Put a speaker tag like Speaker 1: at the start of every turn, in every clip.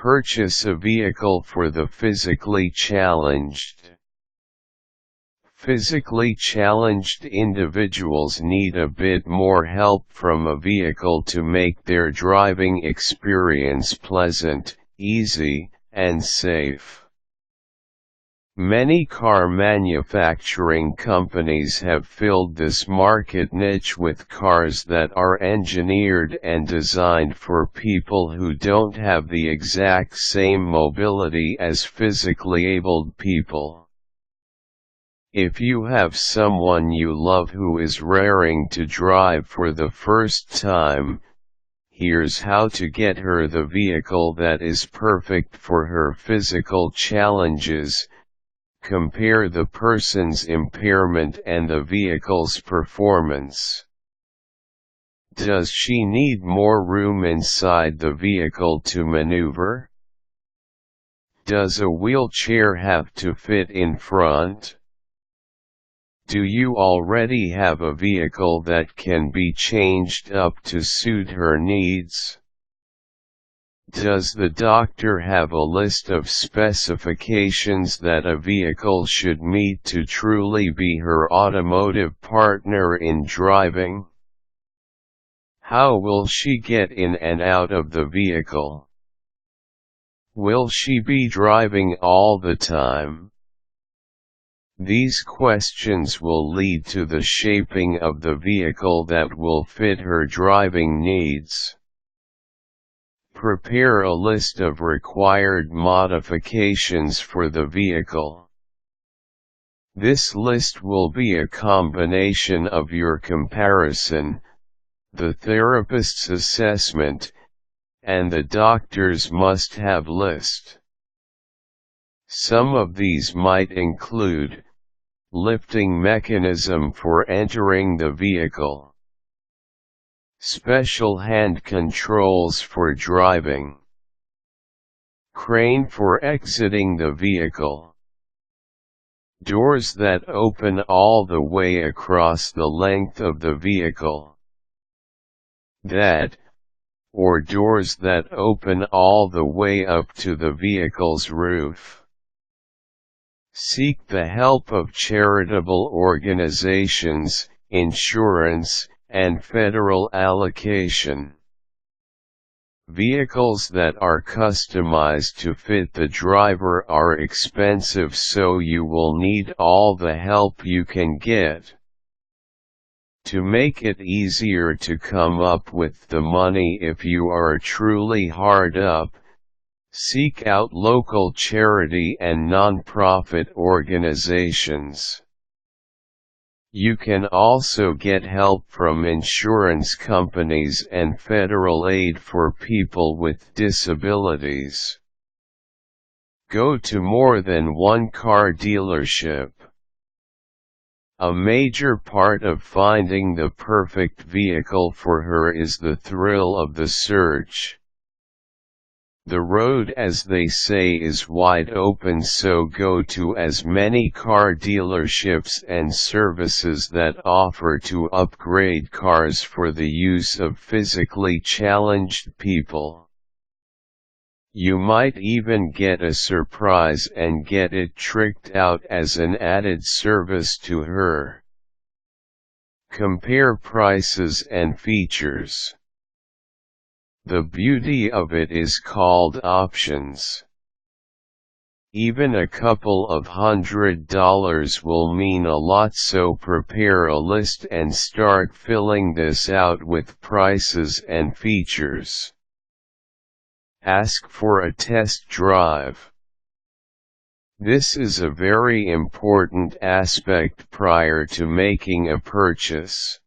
Speaker 1: Purchase a vehicle for the physically challenged. Physically challenged individuals need a bit more help from a vehicle to make their driving experience pleasant, easy, and safe. Many car manufacturing companies have filled this market niche with cars that are engineered and designed for people who don't have the exact same mobility as physically abled people. If you have someone you love who is raring to drive for the first time, here's how to get her the vehicle that is perfect for her physical challenges. Compare the person's impairment and the vehicle's performance. Does she need more room inside the vehicle to maneuver? Does a wheelchair have to fit in front? Do you already have a vehicle that can be changed up to suit her needs? Does the doctor have a list of specifications that a vehicle should meet to truly be her automotive partner in driving? How will she get in and out of the vehicle? Will she be driving all the time? These questions will lead to the shaping of the vehicle that will fit her driving needs. Prepare a list of required modifications for the vehicle. This list will be a combination of your comparison, the therapist's assessment, and the doctor's must-have list. Some of these might include lifting mechanism for entering the vehicle, special hand controls for driving, crane for exiting the vehicle, doors that open all the way across the length of the vehicle, or doors that open all the way up to the vehicle's roof. Seek the help of charitable organizations, insurance, and federal allocation. Vehicles that are customized to fit the driver are expensive, so you will need all the help you can get. To make it easier to come up with the money if you are truly hard up, seek out local charity and non-profit organizations. You can also get help from insurance companies and federal aid for people with disabilities. Go to more than one car dealership. A major part of finding the perfect vehicle for her is the thrill of the search. The road, as they say, is wide open, so go to as many car dealerships and services that offer to upgrade cars for the use of physically challenged people. You might even get a surprise and get it tricked out as an added service to her. Compare prices and features. The beauty of it is called options. Even a couple of $100 will mean a lot, so prepare a list and start filling this out with prices and features. Ask for a test drive. This is a very important aspect prior to making a purchase.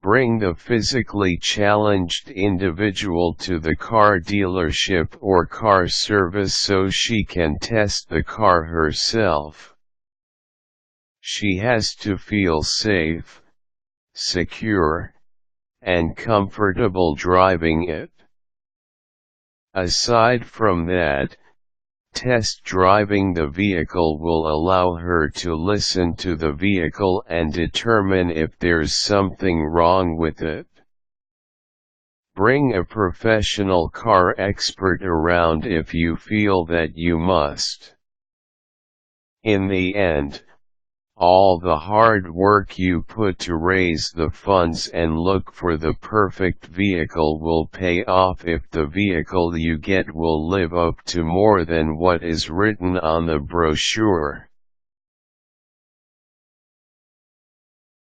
Speaker 1: Bring the physically challenged individual to the car dealership or car service so she can test the car herself. She has to feel safe, secure, and comfortable driving it. Aside from that, test driving the vehicle will allow her to listen to the vehicle and determine if there's something wrong with it. Bring a professional car expert around if you feel that you must. In the end, all the hard work you put to raise the funds and look for the perfect vehicle will pay off if the vehicle you get will live up to more than what is written on the brochure.